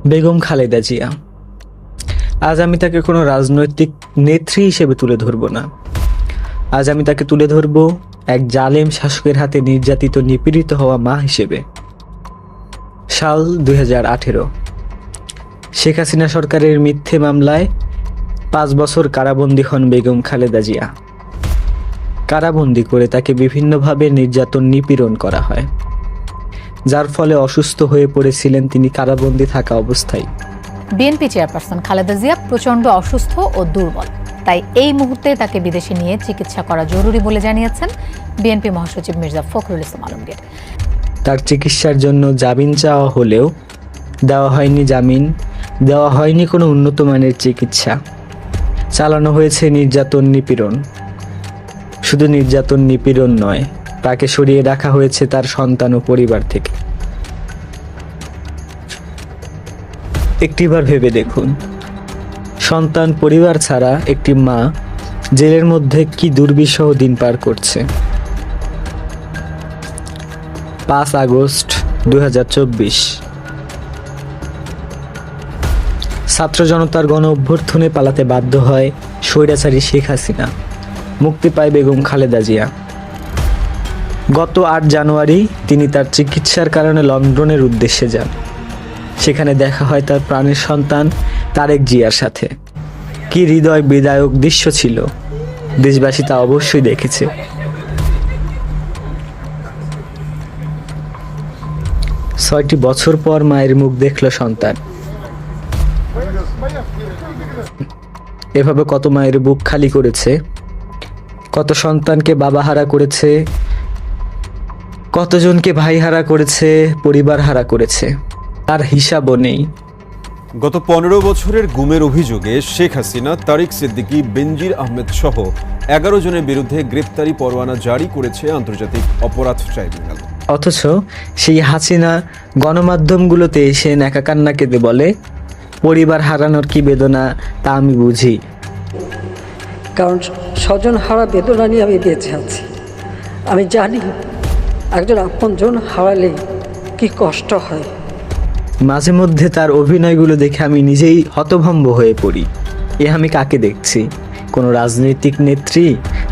বেগম খালেদা জিয়া। আজ আমি তাকে কোনো রাজনৈতিক নেত্রী হিসেবে তুলে ধরব না। আজ আমি তাকে তুলে ধরব এক জালেম শাসকের হাতে নির্যাতিত নিপীড়িত হওয়া মা হিসেবে। সাল 2018, শেখ হাসিনা সরকারের মিথ্যে মামলায় 5 বছর কারাবন্দী হন বেগম খালেদা জিয়া। কারাবন্দী করে তাকে বিভিন্নভাবে নির্যাতন নিপীড়ন করা হয়, যার ফলে অসুস্থ হয়ে পড়েছিলেন তিনি কারাবন্দী থাকা অবস্থায়। বিএনপি চেয়ারপারসন খালেদা জিয়া প্রচণ্ড অসুস্থ ও দুর্বল, তাই এই মুহূর্তে তাকে বিদেশে নিয়ে চিকিৎসা করা জরুরি বলে জানিয়েছেন বিএনপি মহাসচিব মির্জা ফখরুল ইসলাম আলমগীর। তার চিকিৎসার জন্য জামিন চাওয়া হলেও দেওয়া হয়নি জামিন, দেওয়া হয়নি কোনো উন্নত মানের চিকিৎসা। চালানো হয়েছে নির্যাতন নিপীড়ন। শুধু নির্যাতন নিপীড়ন নয়, তাকে সরিয়ে রাখা হয়েছে তার সন্তান ও পরিবার থেকে। একটিবার ভেবে দেখুন, সন্তান পরিবার ছাড়া একটি মা জেলের মধ্যে কি দুর্বিষহ দিন পার করছে। 5 আগস্ট 2024, ছাত্র জনতার গণ অভ্যুত্থানে পালাতে বাধ্য হয় স্বৈরাচারী শেখ হাসিনা। মুক্তি পায় বেগম খালেদা জিয়া। গত 8 জানুয়ারি তিনি তার চিকিৎসার কারণে লন্ডনের উদ্দেশ্যে যান। সেখানে দেখা হয় তার প্রাণের সন্তান তারেক জিয়ার সাথে। কি হৃদয় বিদায়ক দৃশ্য ছিল, দেশবাসী তা অবশ্যই দেখেছে। 6টি বছর পর মায়ের মুখ দেখল সন্তান। এভাবে কত মায়ের বুক খালি করেছে, কত সন্তানকে বাবা হারা করেছে, কতজনকে ভাই হারা করেছে, পরিবার হারা করেছে, তার হিসাবও নেই। গত 15 বছরের গুমের অভিযোগে শেখ হাসিনা, তারিক সিদ্দিকী, বেনজির আহমেদ সহ 11 জনের বিরুদ্ধে গ্রেপ্তারি পরোয়ানা জারি করেছে আন্তর্জাতিক অপরাধ ট্রাইব্যুনাল। অথচ সেই হাসিনা গণমাধ্যমগুলোতে এসে নাকা কান্না কেঁদে বলে, পরিবার হারানোর কি বেদনা তা আমি বুঝি। কারণ স্বজন হারা বেদনা নিয়ে আমি বেঁচে আছি। আমি জানি একজন আপনজন হারালে কি কষ্ট হয়। মাঝে মধ্যে তার অভিনয়গুলো দেখে আমি নিজেই হতভম্ব হয়ে পড়ি। আমি কাকে দেখছি? কোনো রাজনৈতিক নেত্রী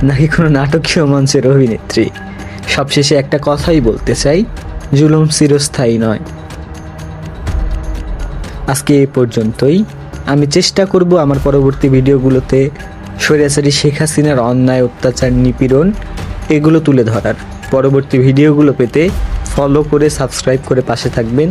নাকি কোনো নাটকীয় মঞ্চের অভিনেত্রী? সবশেষে একটা কথাই বলতে চাই, জুলুম চিরস্থায়ী নয়। আজকে এই পর্যন্তই। আমি চেষ্টা করব আমার পরবর্তী ভিডিওগুলোতে স্বৈরাচারী শেখ হাসিনার অন্যায়, অত্যাচার, নিপীড়ন এগুলো তুলে ধরার। পরবর্তী ভিডিওগুলো পেতে ফলো করে সাবস্ক্রাইব করে পাশে থাকবেন।